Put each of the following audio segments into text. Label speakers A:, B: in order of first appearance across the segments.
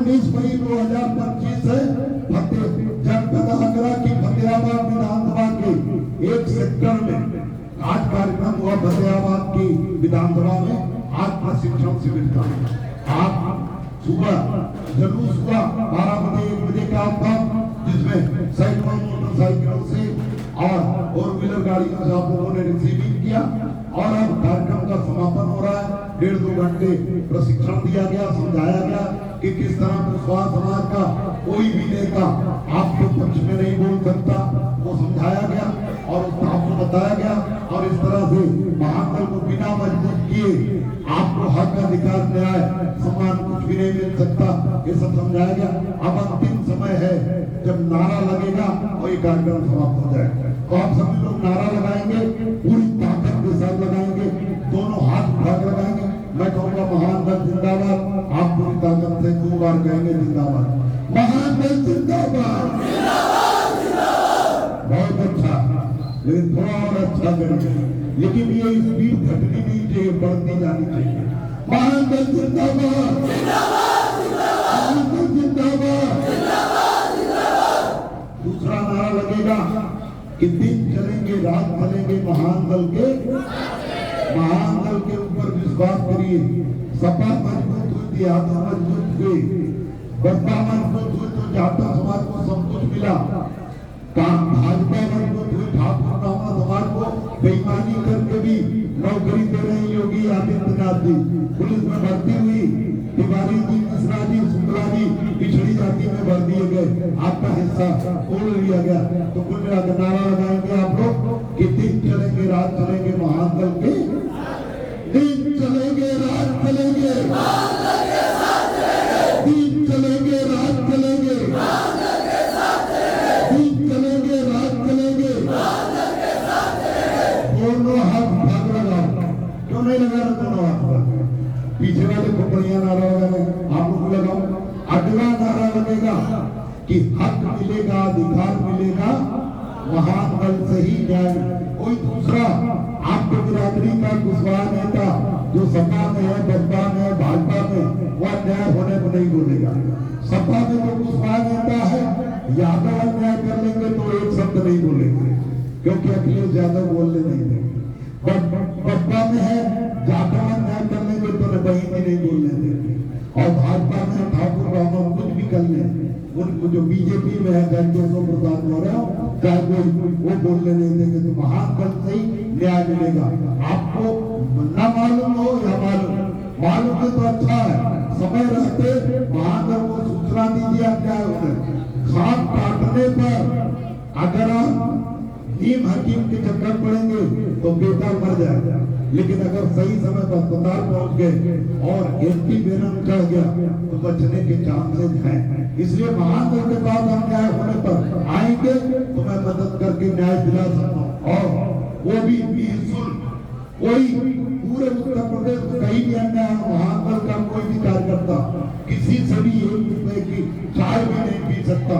A: 19 मई 2025 से जनपद आगरा की फतेहाबाद विधानसभा के एक सेक्टर में आज कार्यक्रम हुआ। फतेहाबाद की विधानसभा में आज प्रशिक्षण शिविर था। आज सुबह जुलूस हुआ 12 बजे 1 बजे का था, जिसमें सैकड़ों मोटरसाइकिलों से और फोर व्हीलर गाड़ियों से आप लोगों ने रिसीविंग किया और अब कार्यक्रम का समापन हो रहा है। 1.5-2 घंटे प्रशिक्षण दिया गया, समझाया गया कि किस तरह कुशवाहा समाज का कोई भी नेता आपके पक्ष में नहीं बोल सकता, वो समझाया गया और आपको बताया गया। और इस तरह से महाकाल को बिना मजबूत किए आपको हक अधिकार न्याय सम्मान कुछ भी नहीं मिल सकता, ये सब समझाया गया। अब अंतिम समय है जब नारा लगेगा और ये कार्यक्रम समाप्त हो जाएगा। तो आप सभी लोग नारा लगाएंगे, पूरी ताकत के साथ लगाएंगे, दोनों हाथ उठाकर लगाएंगे। मैं कहूँगा महान दल जिंदाबाद, आप पूरी ताकत से 2 बार कहेंगे जिंदाबाद, महान दल जिंदाबाद। बहुत अच्छा, लेकिन थोड़ा और अच्छा करेंगे, लेकिन ये स्पीड घटनी नहीं चाहिए, बढ़ती जानी चाहिए। महान दल जिंदाबाद, महान दल जिंदाबाद। दूसरा नारा लगेगा कि दिन चलेंगे रात चलेंगे, महान दल के ऊपर विश्वास करिए। सपा मजबूत हुई, देहात मजबूत हुई, बसपा मजबूत हुई तो जाटा समाज को सब कुछ मिला। भाजपा मजबूत हुई, ठाकुर ब्राह्मण समाज को बेईमानी करके भी नौकरी दे रहे योगी आदित्यनाथ जी। पुलिस में भर्ती हुई, तिवारी जी, मिश्रा जी, शुक्ला जी पिछड़ी जाति में भर दिए गए, आपका हिस्सा खोल लिया गया। तो कुल मिलाकर नारा लगाएंगे आप लोग कि दिन चलेंगे रात चलेंगे, महान दल के दिन चलेंगे रात चलेंगे, दिन चलेंगे रात चलेंगे, दिन चलेंगे रात चलेंगे। दोनों हाथ भाग लगाओ, क्यों नहीं लगा रहे दोनों हाथ? पीछे वाले को बढ़िया नारा लगा, आप लोग लगाओ। अगला नारा लगेगा कि हक मिलेगा, अधिकार मिलेगा, महान दल से ही न्याय। कोई दूसरा आपको बिरादरी का कुशवाहा नेता जो सपा में है, बसपा में है, भाजपा में, वह न्याय होने को नहीं बोलेगा। सपा में जो कुशवाहा नेता है, यादव अन्याय कर लेंगे तो एक शब्द नहीं बोलेंगे, क्योंकि अखिलेश यादव बोलने नहीं देंगे। बसपा में है, जाटव अन्याय कर लेंगे तो बहन भी नहीं बोलने देंगे। और भाजपा में ठाकुर ब्राह्मण कुछ भी कर ले, उनको जो बीजेपी में है केशव प्रसाद मौर्य, चाहे कोई वो बोलने नहीं देंगे। तो महान दल से ही न्याय मिलेगा। आपको न मालूम हो या मालूम है तो अच्छा है, समय रहते महान दल को सूचना दीजिए। आप क्या होगा खाद काटने पर अगर आप नीम हकीम के चक्कर पड़ेंगे तो बेटा मर जाएगा, लेकिन अगर सही समय पर अस्पताल पहुंच गए और एंटी वेनम चढ़ गया तो बचने के चांसेस हैं। इसलिए महान दल के बाद अन्याय होने पर आएंगे तो मैं मदद करके न्याय दिला सकता हूँ, और वो भी निःशुल्क। कोई पूरे उत्तर प्रदेश में कहीं भी अन्याय, महान दल का कोई भी कार्यकर्ता किसी से भी 1 रुपए की चाय भी नहीं पी सकता।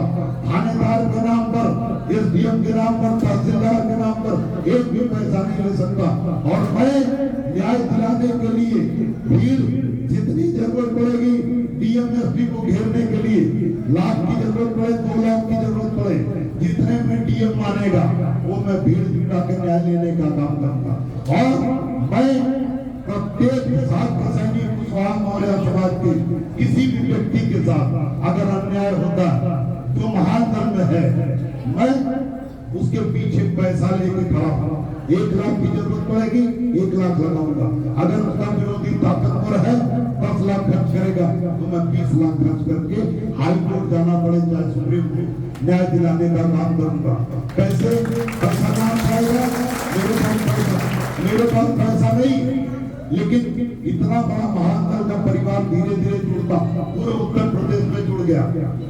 A: थानेदार के नाम पर, एसडीएम के नाम पर, तहसीलदार के नाम पर 1 भी पैसा नहीं ले सकता। और मैं न्याय दिलाने के लिए भीड़ जितनी जरूरत पड़ेगी, डीएमएसपी को घेरने के लिए लाख की जरूरत पड़े, 2 लाख की जरूरत पड़े, जितने में डीएम मानेगा वो मैं भीड़ जुटा के न्याय लेने का काम करूंगा। और मैं प्रत्येक साथ सैनिक कुशवाहा मौर्य समाज के किसी भी व्यक्ति के साथ अगर अन्याय होता जो महान दल में है, मैं उसके पीछे पैसा लेके खड़ा हूँ। 1 लाख की जरूरत पड़ेगी, 1 लाख लगाऊंगा। अगर उसका विरोधी ताकतवर है, 10 लाख खर्च करेगा तो मैं 20 लाख खर्च करके हाई कोर्ट जाना पड़े, चाहे सुप्रीम कोर्ट, न्याय दिलाने का काम करूंगा। कैसे पैसा काम पाएगा? मेरे पास पैसा नहीं, लेकिन इतना बड़ा महान दल का परिवार धीरे धीरे जुड़ता, पूरे उत्तर प्रदेश में जुड़ गया,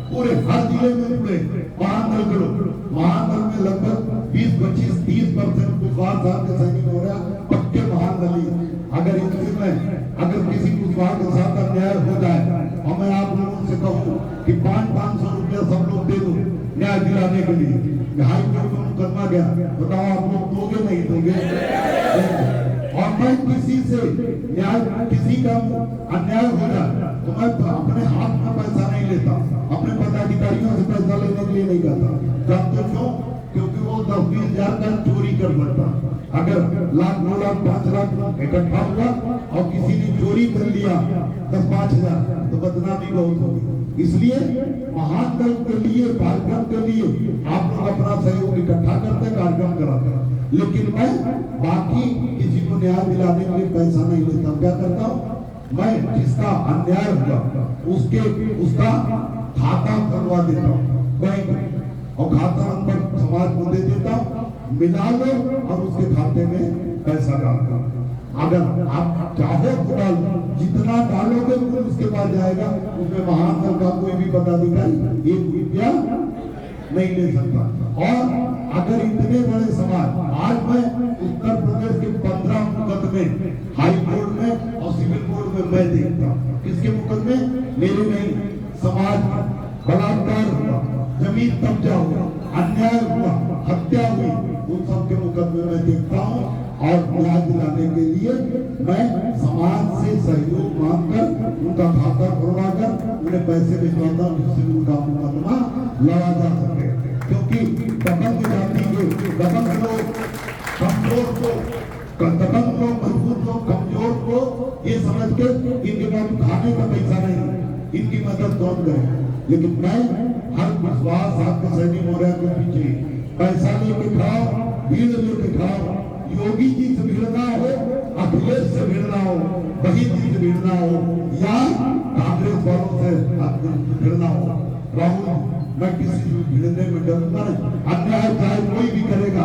A: पूरे हर जिले में जुड़े महान दल के लोग। महान दल में लगभग 20-25-30% कुशवाहा साहब के सैनिक हो रहा पक्के महान दली। अगर अगर किसी कुशवाहा के साथ अन्याय हो जाए और मैं आप लोगों से कहूँ कि 500-500 रुपया सब लोग दे दो न्याय दिलाने के लिए, हाई कोर्ट में मुकदमा गया, बताओ आप लोग दोगे नहीं दोगे? और मैं किसी से न्याय, किसी का अन्याय हो जाए तो मैं अपने हाथ में पैसा नहीं लेता, अपने पदाधिकारियों से पैसा लेने के लिए नहीं कहता। जानते क्यों? क्योंकि वो 10-20 हजार का चोरी कर सकता। अगर लाख 2 लाख 5 लाख इकट्ठा हुआ और किसी ने चोरी कर लिया 10-5 हजार तो बदनामी बहुत होगी। इसलिए महान दल के लिए, कार्यक्रम के लिए आप लोग अपना सहयोग इकट्ठा करते, कार्यक्रम कराते, लेकिन मैं बाकी किसी को न्याय दिलाने के लिए पैसा नहीं लेता। क्या करता हूँ मैं? जिसका अन्याय हुआ उसका खाता खुलवा देता हूँ बैंक में, और खाता नंबर समाज को दे देता हूँ, मिला लो और उसके खाते में पैसा डालता हूँ। अगर आप चाहो तो डाल, जितना डालोगे उसके बाद जाएगा, उसमें महान दल का कोई भी पदाधिकारी 1 रुपया नहीं ले सकता। और अगर इतने बड़े समाज, आज मैं उत्तर प्रदेश के 15 मुकदमे हाई कोर्ट में और सिविल कोर्ट में मैं देखता हूँ। किसके मुकदमे? मेरे नहीं, समाज बलात्कार हुआ, जमीन कब्जा हुआ, अन्याय हुआ, हत्या हुई, उन सब के मुकदमे में देखता हूँ। और न्याय दिलाने के लिए मैं समाज से सहयोग मांगकर उनका खाता खुलवाकर उन्हें पैसे भिजवाता हूँ, जिससे उनका मुकदमा लड़ा जा सके। क्योंकि दबंग जाति के दबंग लोग कमजोर को, दबंग लोग मजबूत लोग कमजोर को ये समझ के इनके पास खाने का पैसा नहीं, इनकी मदद कौन करे? लेकिन मैं हर विश्वास आपके सैनिक मौर्य के पीछे पैसा लेके खाओ, भीड़ लेके खाओ, योगी जी से भिड़ना हो, अखिलेश से भिड़ना हो, वहीद जी से भिड़ना हो, या कांग्रेस वालों से भिड़ना हो, राहुल, मैं किसी भिड़ने में डरूंगा नहीं। अन्याय चाहे कोई भी करेगा,